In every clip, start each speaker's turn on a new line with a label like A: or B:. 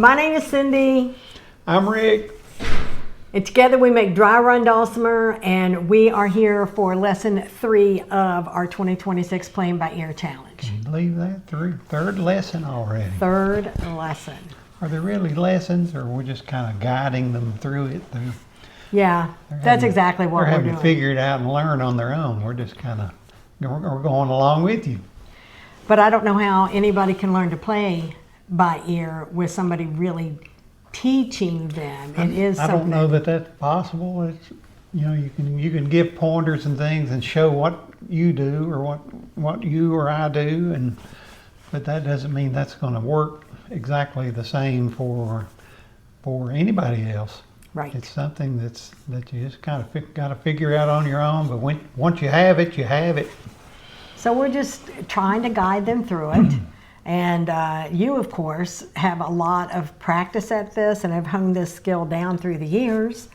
A: My name is Cindy.
B: I'm Rick.
A: And together we make Dry Run Dulcimer, and we are here for lesson 3 of our 2026 Playing by Ear Challenge.
B: Can you believe that? Third lesson already.
A: Third lesson.
B: Are there really lessons, or we're just kind of guiding them through it?
A: Yeah, that's exactly what we're doing.
B: They're having to figure it out and learn on their own. We're just kind of we're going along with you.
A: But I don't know how anybody can learn to play by ear with somebody really teaching them. It is
B: I don't know that that's possible. It's, you know, you can give pointers and things and show what you do or what you or I do, but that doesn't mean that's going to work exactly the same for anybody else.
A: Right.
B: It's something that you just kind of got to figure out on your own. But once you have it, you have it.
A: So we're just trying to guide them through it. And you, of course, have a lot of practice at this and have honed this skill down through the years.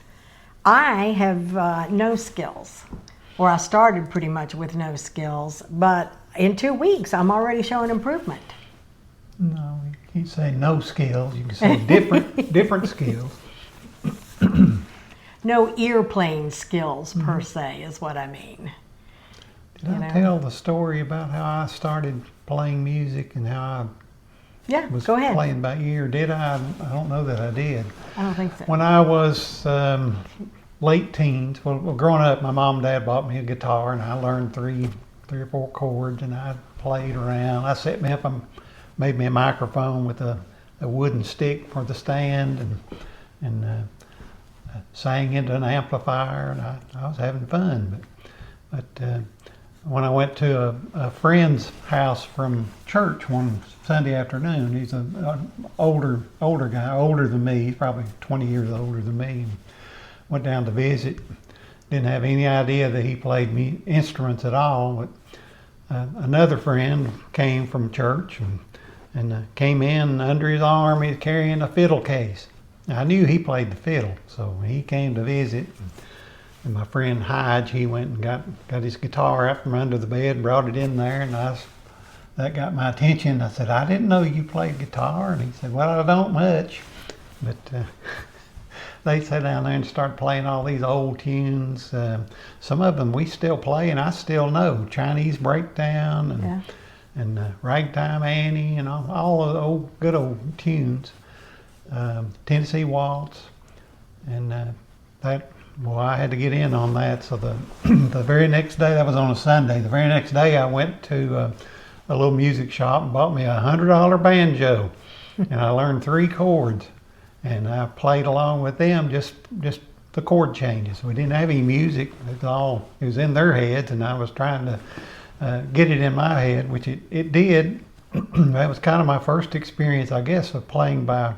A: I have no skills, or I started pretty much with no skills, but in 2 weeks, I'm already showing improvement.
B: No, you can't say no skills. You can say different skills.
A: No ear playing skills per se is what I mean.
B: Did I tell the story about how I started playing music and how I was
A: go ahead.
B: playing by ear? Did I? I don't know that I did.
A: I don't think so.
B: When I was late teens, well, growing up, my mom and dad bought me a guitar, and I learned three or four chords, and I played around. I set me up and made me a microphone with a wooden stick for the stand, and sang into an amplifier, and I was having fun. But when I went to a friend's house from church one Sunday afternoon, he's an older guy, older than me, he's probably 20 years older than me. Went down to visit, didn't have any idea that he played instruments at all. But another friend came from church and came in under his arm, he was carrying a fiddle case. I knew he played the fiddle, so when he came to visit, and my friend Hodge, he went and got his guitar out from under the bed, brought it in there, and that got my attention. I said, I didn't know you played guitar. And he said, well, I don't much. But they sat down there and started playing all these old tunes. Some of them we still play, and I still know. Chinese Breakdown and Ragtime Annie and all of the good old tunes. Tennessee Waltz, and well, I had to get in on that. So the very next day, that was on a Sunday, the very next day I went to a little music shop and bought me a $100 banjo, and I learned 3 chords, and I played along with them, just the chord changes. We didn't have any music. It was in their heads, and I was trying to get it in my head, which it did. That was kind of my first experience, I guess, of playing by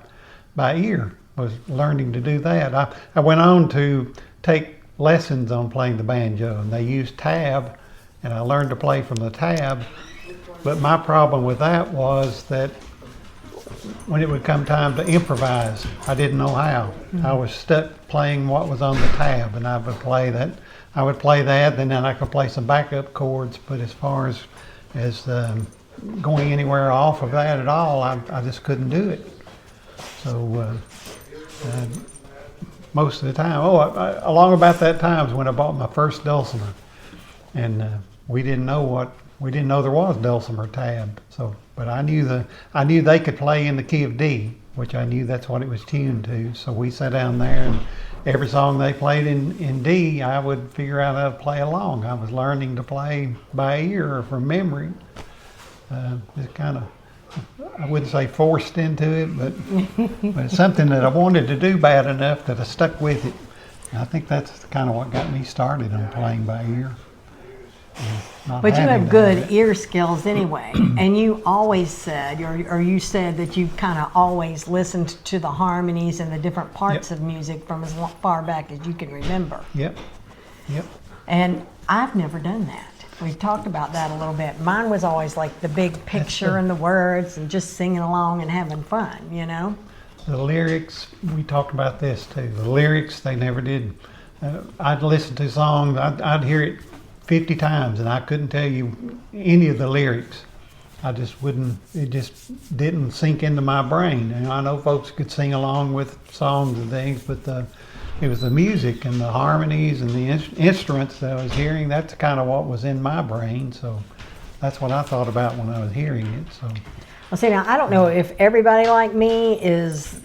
B: ear, was learning to do that. I went on to take lessons on playing the banjo, and they used tab, and I learned to play from the tab. But my problem with that was that when it would come time to improvise, I didn't know how. I was stuck playing what was on the tab, and I would play that, and then I could play some backup chords, but as far as going anywhere off of that at all, I just couldn't do it. So most of the time, along about that time is when I bought my first Dulcimer, and we didn't know there was Dulcimer tab. So, but I knew they could play in the key of D, which I knew that's what it was tuned to. So we sat down there, and every song they played in D, I would figure out how to play along. I was learning to play by ear or from memory. It's kind of, I wouldn't say forced into it, but it's something that I wanted to do bad enough that I stuck with it. And I think that's kind of what got me started on playing by ear.
A: But you have good ear skills anyway, and you always said, or you said that you kind of always listened to the harmonies and the different parts of music from as far back as you can remember.
B: Yep.
A: And I've never done that. We've talked about that a little bit. Mine was always like the big picture and the words and just singing along and having fun, you know?
B: The lyrics, we talked about this too. The lyrics, they never did. I'd listen to songs, I'd hear it 50 times and I couldn't tell you any of the lyrics. I just wouldn't, it just didn't sink into my brain. And I know folks could sing along with songs and things, but it was the music and the harmonies and the instruments that I was hearing. That's kind of what was in my brain. So that's what I thought about when I was hearing it. So,
A: well, see, now I don't know if everybody like me is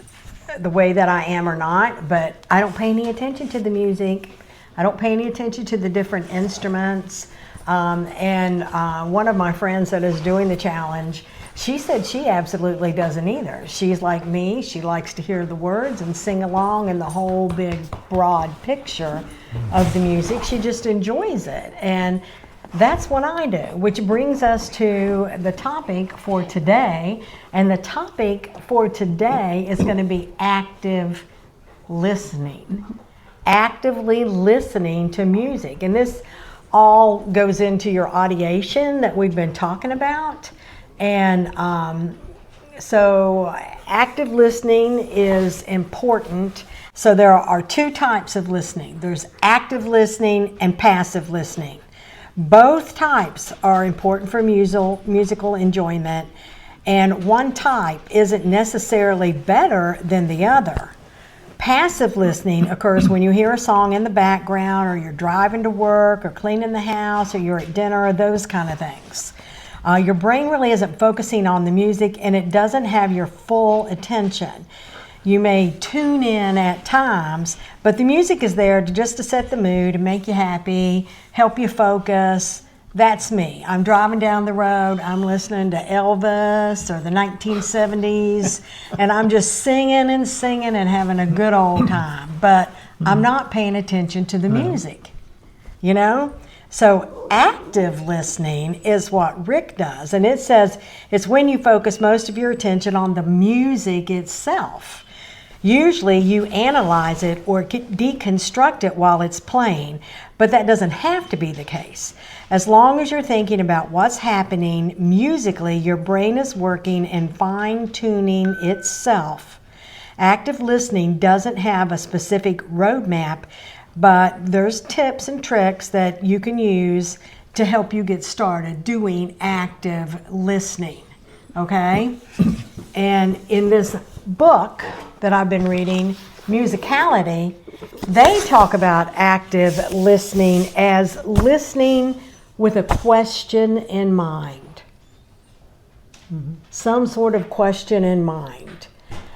A: the way that I am or not, but I don't pay any attention to the music. I don't pay any attention to the different instruments. One of my friends that is doing the challenge, she said she absolutely doesn't either. She's like me. She likes to hear the words and sing along and the whole big broad picture of the music. She just enjoys it. And that's what I do, which brings us to the topic for today. And the topic for today is going to be active listening. Actively listening to music. And this all goes into your audiation that we've been talking about. And so active listening is important. So there are two types of listening. There's active listening and passive listening. Both types are important for musical enjoyment, and one type isn't necessarily better than the other. Passive listening occurs when you hear a song in the background, or you're driving to work, or cleaning the house, or you're at dinner, or those kind of things. Your brain really isn't focusing on the music, and it doesn't have your full attention. You may tune in at times, but the music is there just to set the mood, to make you happy, help you focus. That's me. I'm driving down the road, I'm listening to Elvis or the 1970s, and I'm just singing and having a good old time. But I'm not paying attention to the music, you know? So active listening is what Rick does, and it says it's when you focus most of your attention on the music itself. Usually you analyze it or deconstruct it while it's playing, but that doesn't have to be the case. As long as you're thinking about what's happening musically, your brain is working and fine-tuning itself. Active listening doesn't have a specific roadmap, but there's tips and tricks that you can use to help you get started doing active listening, okay? And in this book that I've been reading, Musicality, they talk about active listening as listening with a question in mind. Some sort of question in mind.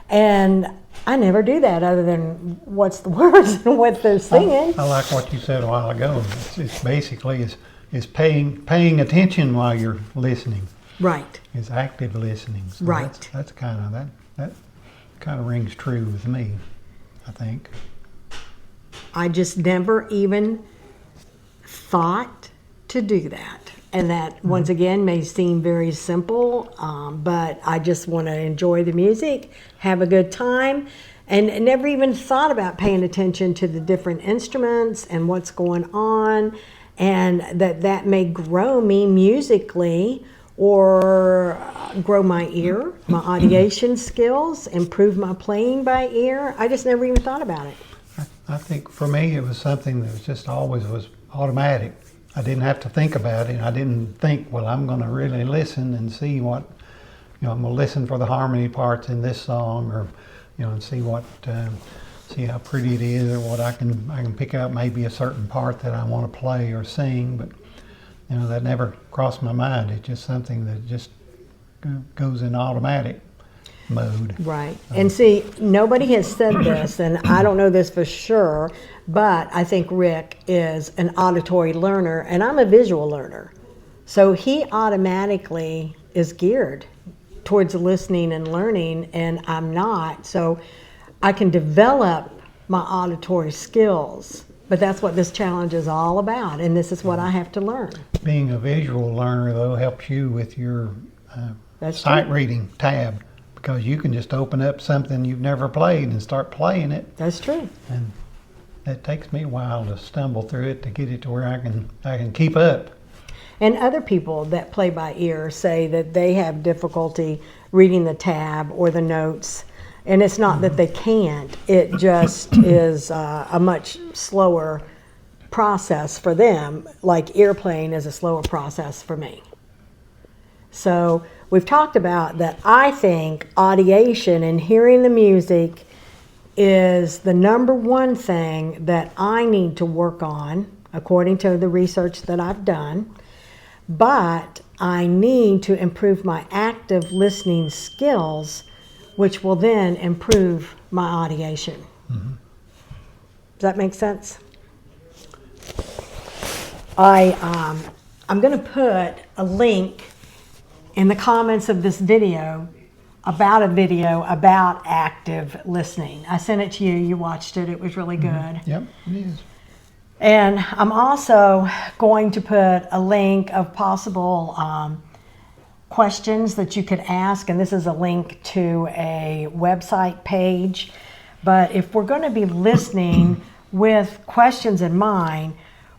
A: And I never do that other than what's the words and what they're singing.
B: I like what you said a while ago. It's basically is paying attention while you're listening.
A: Right.
B: It's active listening. So
A: right.
B: That's kind of that kind of rings true with me, I think.
A: I just never even thought to do that. And that, once again, may seem very simple, but I just want to enjoy the music, have a good time, and never even thought about paying attention to the different instruments and what's going on, and that may grow me musically or grow my ear, my audiation skills, improve my playing by ear. I just never even thought about it.
B: I think for me it was something that was just always was automatic. I didn't have to think about it. I didn't think, well, I'm going to really listen and see what, I'm going to listen for the harmony parts in this song, or, and see what, see how pretty it is, or what I can pick out maybe a certain part that I want to play or sing. But that never crossed my mind. It's just something that just goes in automatic mode.
A: Right. And see, nobody has said this, and I don't know this for sure, but I think Rick is an auditory learner, and I'm a visual learner. So he automatically is geared towards listening and learning, and I'm not. So I can develop my auditory skills. But that's what this challenge is all about, and this is what I have to learn.
B: Being a visual learner, though, helps you with your sight reading tab, because you can just open up something you've never played and start playing it.
A: That's true.
B: And it takes me a while to stumble through it to get it to where I can keep up.
A: And other people that play by ear say that they have difficulty reading the tab or the notes. And it's not that they can't, it just is a much slower process for them, like ear playing is a slower process for me. So we've talked about that. I think audiation and hearing the music is the number one thing that I need to work on, according to the research that I've done. But I need to improve my active listening skills, which will then improve my audiation. Mm-hmm. Does that make sense? I'm going to put a link in the comments of this video about a video about active listening. I sent it to you. You watched it. It was really good.
B: Mm-hmm. Yep, it is.
A: And I'm also going to put a link of possible questions that you could ask. And this is a link to a website page. But if we're going to be listening with questions in mind,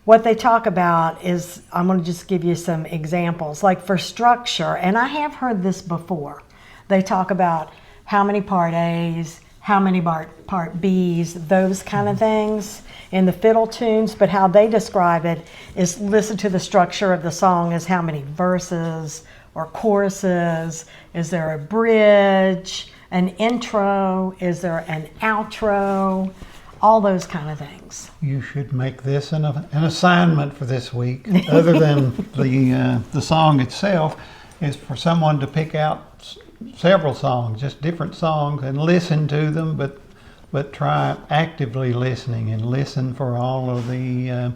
A: what they talk about is, I'm going to just give you some examples. Like for structure, and I have heard this before, they talk about how many part A's, how many part B's, those kind of things in the fiddle tunes. But how they describe it is listen to the structure of the song as how many verses or choruses, is there a bridge, an intro, is there an outro, all those kind of things.
B: You should make this an assignment for this week, other than the song itself, is for someone to pick out several songs, just different songs, and listen to them, but try actively listening and listen for all of the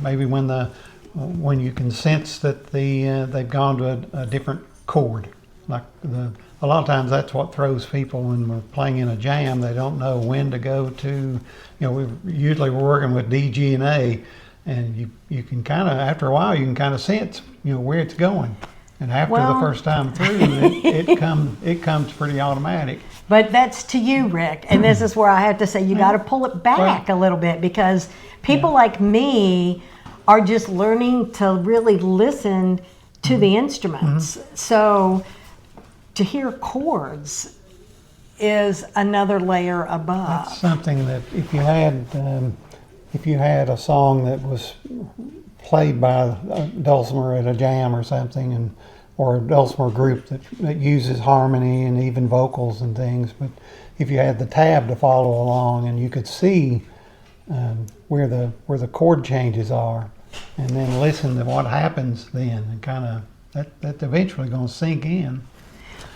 B: maybe when you can sense that they've gone to a different chord. Like a lot of times that's what throws people when we're playing in a jam. They don't know when to go to. We're working with D, G, and A, and you can kind of, after a while, you can kind of sense where it's going. And after the first time through, it comes pretty automatic.
A: But that's to you, Rick. And this is where I have to say you got to pull it back a little bit, because people like me are just learning to really listen to the instruments. Mm-hmm. So to hear chords is another layer above.
B: That's something that if you had a song that was played by a Dulcimer at a jam or something, or a Dulcimer group that uses harmony and even vocals and things, but if you had the tab to follow along and you could see where the chord changes are, and then listen to what happens then, and kind of that's eventually going to sink in.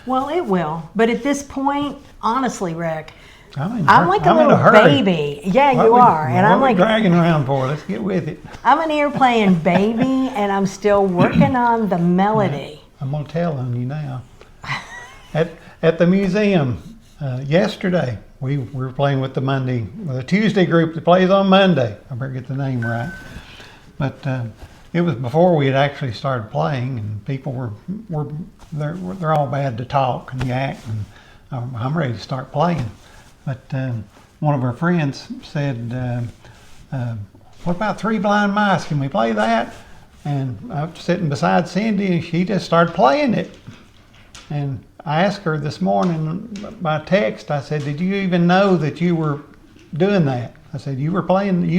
A: Well, it will. But at this point, honestly, Rick, I'm like
B: a
A: little baby. Yeah, you are.
B: And I'm like dragging around for. Let's get with it.
A: I'm an ear playing baby, and I'm still working on the melody.
B: I'm gonna tell on you now. At the museum yesterday, we were playing with the Tuesday group that plays on Monday. I better get the name right. But it was before we had actually started playing, and people they're all bad to talk and yak, and I'm ready to start playing. But one of our friends said, what about Three Blind Mice? Can we play that? And I was sitting beside Cindy, and she just started playing it. And I asked her this morning by text, I said, did you even know that you were doing that? I said, you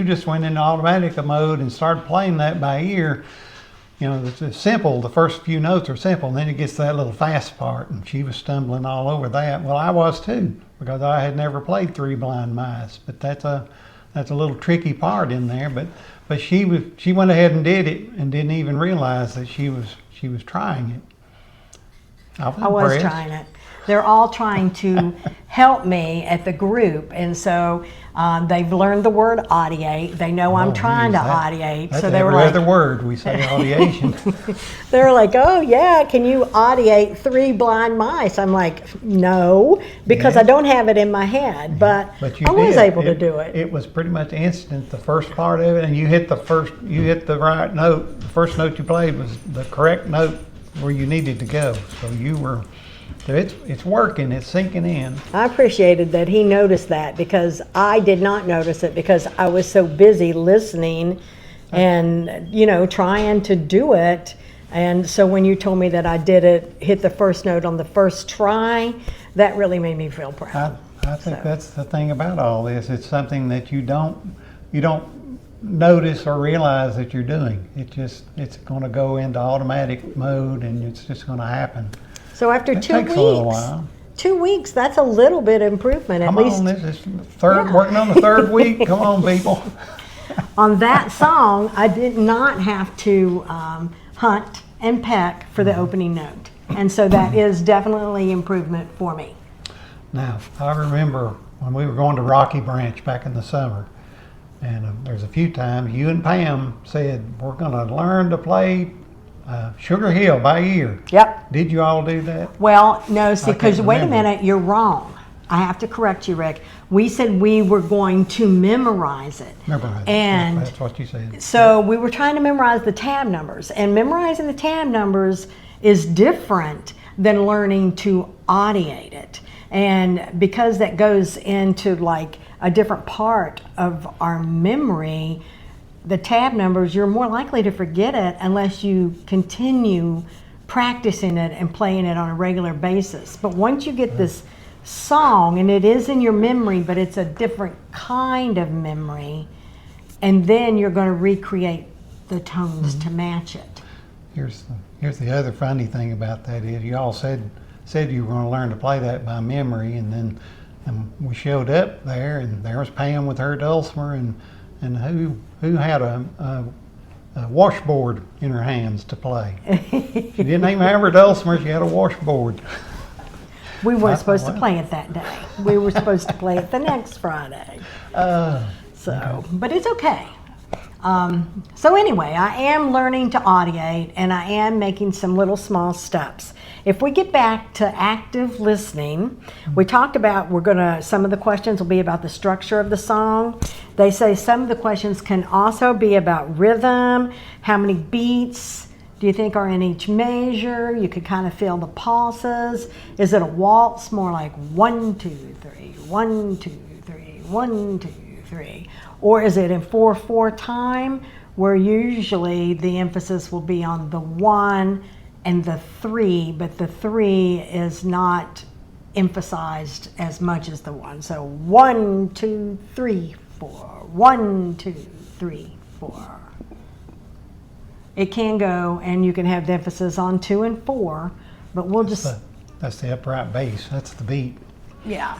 B: just went into automatic mode and started playing that by ear. It's simple. The first few notes are simple, and then it gets to that little fast part, and she was stumbling all over that. Well, I was too, because I had never played Three Blind Mice, but that's a little tricky part in there. But she went ahead and did it, and didn't even realize that she was trying it. I was
A: trying it. They're all trying to help me at the group, and so they've learned the word audiate. They know I'm trying to audiate.
B: That's
A: so they were
B: every
A: like,
B: other word we say audiation.
A: They were like, oh yeah, can you audiate Three Blind Mice? I'm like, no, because I don't have it in my head, but I was able to do it.
B: It was pretty much instant, the first part of it, and you hit the right note. The first note you played was the correct note where you needed to go. So you were. It's working, it's sinking in.
A: I appreciated that he noticed that, because I did not notice it, because I was so busy listening and, trying to do it. And so when you told me that I did it, hit the first note on the first try, that really made me feel proud.
B: I think that's the thing about all this. It's something that you don't notice or realize that you're doing. It's going to go into automatic mode, and it's just going to happen.
A: So after
B: It
A: 2
B: takes
A: weeks,
B: a little while.
A: 2 weeks, that's a little bit of improvement.
B: Come
A: At least
B: on, this is third,
A: Yeah.
B: working on the third week. Come on, people.
A: on that song, I did not have to hunt and peck for the opening note. And so that is definitely improvement for me.
B: Now, I remember when we were going to Rocky Branch back in the summer, and there's a few times you and Pam said, we're going to learn to play Sugar Hill by ear.
A: Yep.
B: Did you all do that?
A: Well, no, see,
B: I can't
A: because wait a
B: remember.
A: minute, you're wrong. I have to correct you, Rick. We said we were going to memorize it.
B: Remember,
A: And
B: that's what you said.
A: so we were trying to memorize the tab numbers, and memorizing the tab numbers is different than learning to audiate it. And because that goes into like a different part of our memory, the tab numbers, you're more likely to forget it unless you continue practicing it and playing it on a regular basis. But once you get this song, and it is in your memory, but it's a different kind of memory, and then you're going to recreate the tones to match it.
B: Here's the other funny thing about that is you all said you were going to learn to play that by memory, and then we showed up there, and there was Pam with her Dulcimer, and who had a washboard in her hands to play. She didn't even have her Dulcimer; she had a washboard.
A: We weren't supposed to play it that day. We were supposed to play it the next Friday. But it's okay. So anyway, I am learning to audiate, and I am making some little small steps. If we get back to active listening, we talked about some of the questions will be about the structure of the song. They say some of the questions can also be about rhythm, how many beats do you think are in each measure? You could kind of feel the pulses. Is it a waltz, more like 1, 2, 3, 1, 2, 3, 1, 2, 3? Or is it in 4/4 time, where usually the emphasis will be on the 1 and the 3, but the 3 is not emphasized as much as the 1. So 1, 2, 3, 4. 1, 2, 3, 4. It can go, and you can have the emphasis on 2 and 4, but we'll
B: That's the upright bass. That's the beat.
A: yeah.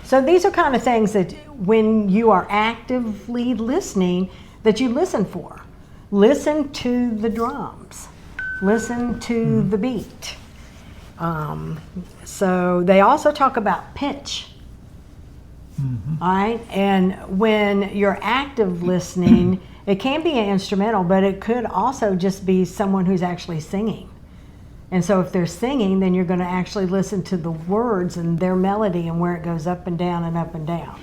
A: So these are kind of things that when you are actively listening, that you listen for. Listen to the drums. Listen to the beat. So they also talk about pitch. All right, and when you're active listening, it can be an instrumental, but it could also just be someone who's actually singing. And so if they're singing, then you're going to actually listen to the words and their melody and where it goes up and down and up and down.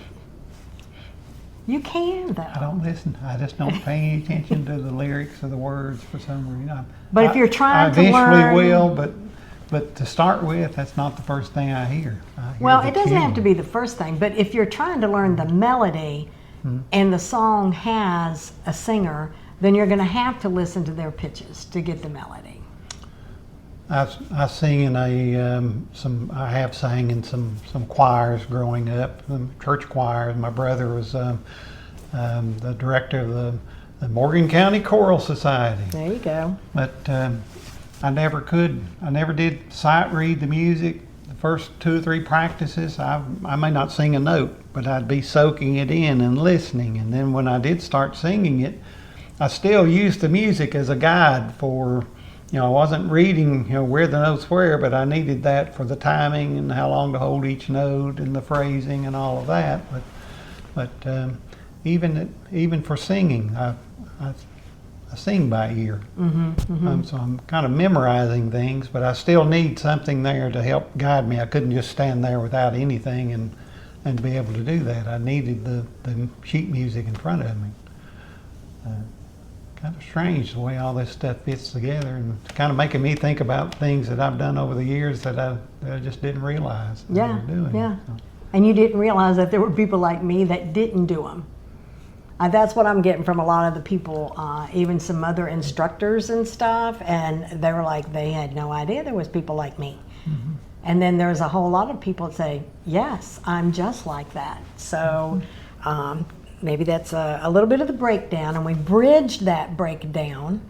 A: You can, though.
B: I don't listen. I just don't pay any attention to the lyrics or the words for some reason.
A: But if you're trying to
B: I
A: learn,
B: eventually will, but to start with, that's not the first thing I hear.
A: well, it doesn't have to be the first thing, but if you're trying to learn the melody and the song has a singer, then you're going to have to listen to their pitches to get the melody.
B: I sing in I have sang in some choirs growing up, church choirs. My brother was the director of the Morgan County Choral Society.
A: There you go.
B: But I never did sight read the music. The first 2 or 3 practices, I may not sing a note, but I'd be soaking it in and listening. And then when I did start singing it, I still used the music as a guide for, I wasn't reading, where the notes were, but I needed that for the timing and how long to hold each note and the phrasing and all of that. But even for singing, I sing by ear. So I'm kind of memorizing things, but I still need something there to help guide me. I couldn't just stand there without anything and be able to do that. I needed the sheet music in front of me. Kind of strange the way all this stuff fits together, and it's kind of making me think about things that I've done over the years that I just didn't realize I was doing.
A: Yeah.
B: So.
A: And you didn't realize that there were people like me that didn't do them. That's what I'm getting from a lot of the people, even some other instructors and stuff, and they were like, they had no idea there was people like me. And then there's a whole lot of people that say, yes, I'm just like that. So maybe that's a little bit of the breakdown, and we bridged that breakdown,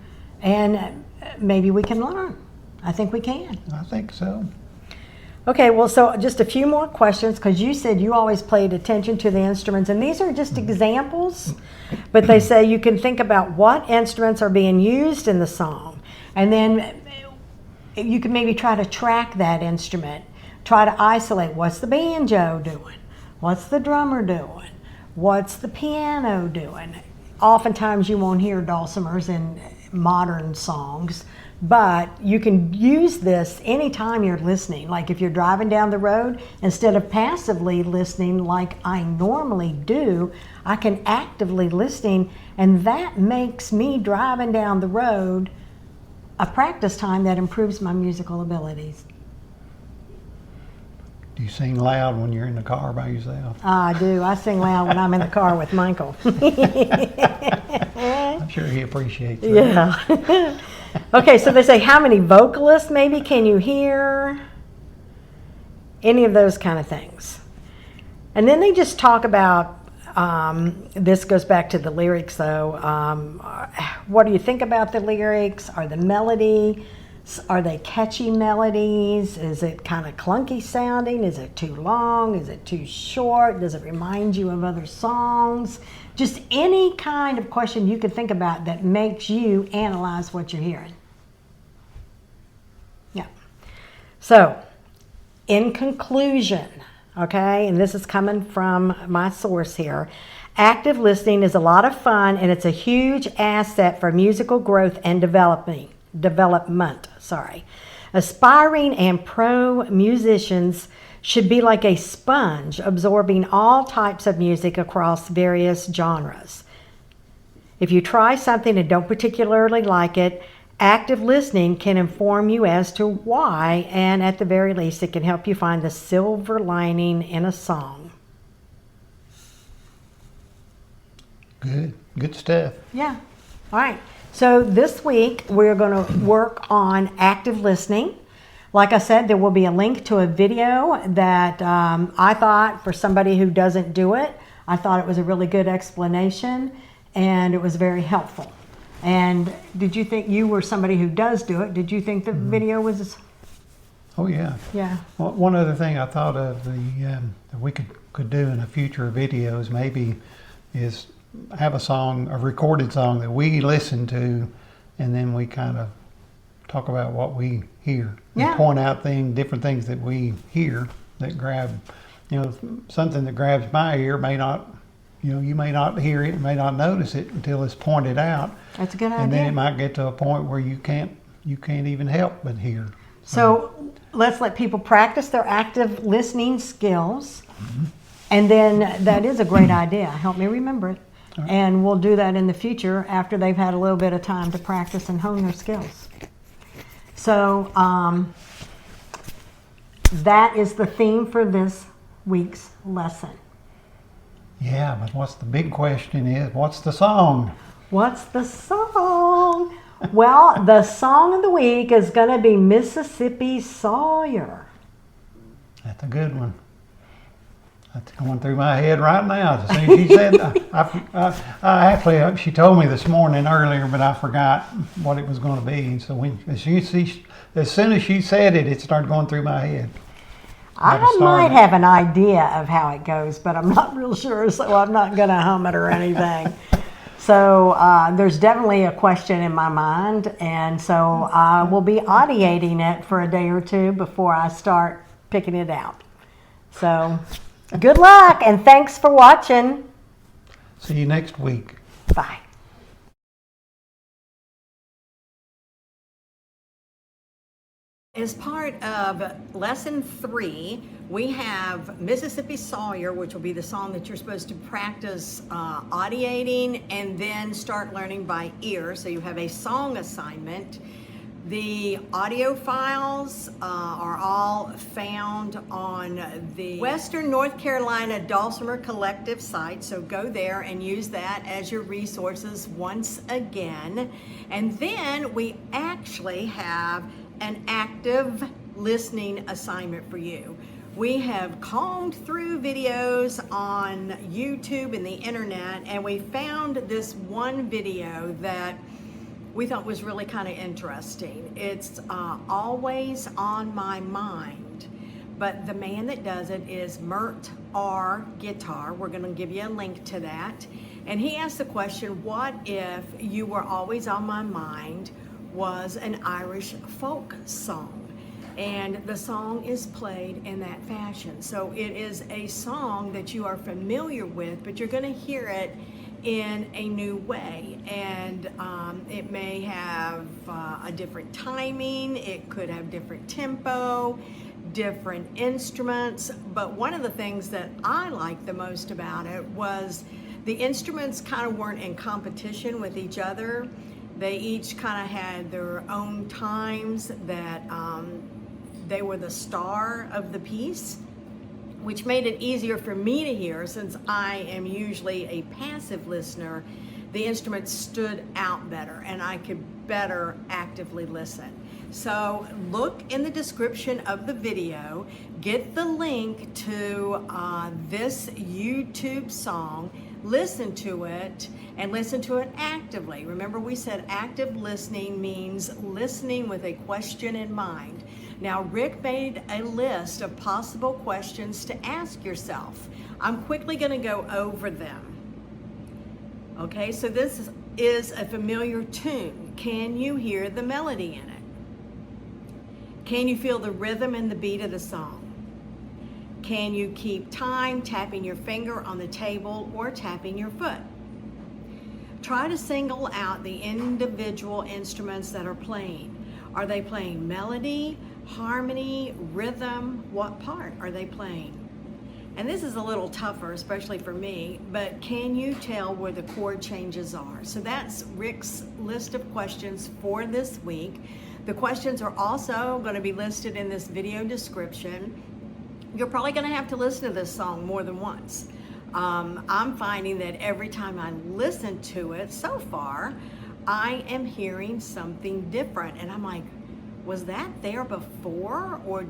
A: and maybe we can learn. I think we can.
B: I think so.
A: Okay, well, so just a few more questions, because you said you always paid attention to the instruments, and these are just examples, but they say you can think about what instruments are being used in the song, and then you can maybe try to track that instrument, try to isolate what's the banjo doing, what's the drummer doing, what's the piano doing. Oftentimes you won't hear dulcimers in modern songs, but you can use this anytime you're listening. Like if you're driving down the road, instead of passively listening like I normally do, I can actively listening, and that makes me driving down the road a practice time that improves my musical abilities.
B: Do you sing loud when you're in the car by yourself?
A: I do. I sing loud when I'm in the car with Michael.
B: I'm sure he appreciates that.
A: Yeah. Okay, so they say how many vocalists maybe can you hear? Any of those kind of things. And then they just talk about, this goes back to the lyrics though. What do you think about the lyrics? Are the melody, are they catchy melodies? Is it kind of clunky sounding? Is it too long? Is it too short? Does it remind you of other songs? Just any kind of question you could think about that makes you analyze what you're hearing. Yeah. So, in conclusion, okay, and this is coming from my source here, active listening is a lot of fun, and it's a huge asset for musical growth and development. Aspiring and pro musicians should be like a sponge, absorbing all types of music across various genres. If you try something and don't particularly like it, active listening can inform you as to why, and at the very least, it can help you find the silver lining in a song.
B: Good stuff.
A: Yeah. All right. So this week, we're going to work on active listening. Like I said, there will be a link to a video that I thought, for somebody who doesn't do it, I thought it was a really good explanation, and it was very helpful. And did you think, you were somebody who does do it, did you think the video was?
B: Oh yeah.
A: Yeah.
B: Well, one other thing I thought of that we could do in a future videos maybe is have a recorded song that we listen to, and then we kind of talk about what we hear.
A: Yeah.
B: And point out different things that we hear that grab, something that grabs my ear may not, you may not hear it, may not notice it until it's pointed out.
A: That's a good idea.
B: And then it might get to a point where you can't even help but hear.
A: So let's let people practice their active listening skills. Mm-hmm. And then that is a great idea. Help me remember it. Right. And we'll do that in the future after they've had a little bit of time to practice and hone their skills. So that is the theme for this week's lesson.
B: Yeah, but what's the big question is, what's the song?
A: What's the song? Well, the song of the week is going to be Mississippi Sawyer.
B: That's a good one. That's going through my head right now. As soon as she said, actually, she told me this morning earlier, but I forgot what it was going to be. So as soon as she said it, it started going through my head.
A: I might have an idea of how it goes, but I'm not real sure, so I'm not going to hum it or anything. So there's definitely a question in my mind, and so I will be audiating it for a day or two before I start picking it out. So good luck, and thanks for watching.
B: See you next week.
A: Bye. As part of lesson 3, we have Mississippi Sawyer, which will be the song that you're supposed to practice audiating and then start learning by ear. So you have a song assignment. The audio files are all found on the Western North Carolina Dulcimer Collective site, so go there and use that as your resources once again. And then we actually have an active listening assignment for you. We have combed through videos on YouTube and the internet, and we found this one video that we thought was really kind of interesting. It's Always on My Mind, but the man that does it is MurtRGuitar. We're going to give you a link to that. And he asked the question, what if You Were Always on My Mind was an Irish folk song? And the song is played in that fashion. So it is a song that you are familiar with, but you're going to hear it in a new way. And it may have a different timing, it could have different tempo, different instruments. But one of the things that I liked the most about it was the instruments kind of weren't in competition with each other. They each kind of had their own times that they were the star of the piece, which made it easier for me to hear. Since I am usually a passive listener, the instruments stood out better and I could better actively listen. So look in the description of the video, get the link to this YouTube song, listen to it, and listen to it actively. Remember, we said active listening means listening with a question in mind. Now, Rick made a list of possible questions to ask yourself. I'm quickly going to go over them. Okay, so this is a familiar tune. Can you hear the melody in it? Can you feel the rhythm and the beat of the song? Can you keep time tapping your finger on the table or tapping your foot? Try to single out the individual instruments that are playing. Are they playing melody, harmony, rhythm? What part are they playing? And this is a little tougher, especially for me, but can you tell where the chord changes are? So that's Rick's list of questions for this week. The questions are also going to be listed in this video description. You're probably going to have to listen to this song more than once. I'm finding that every time I listen to it so far, I am hearing something different. And I'm like, was that there before? Or,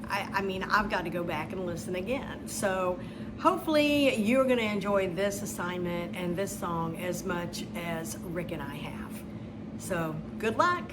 A: I mean, I've got to go back and listen again. So hopefully you're going to enjoy this assignment and this song as much as Rick and I have. So good luck.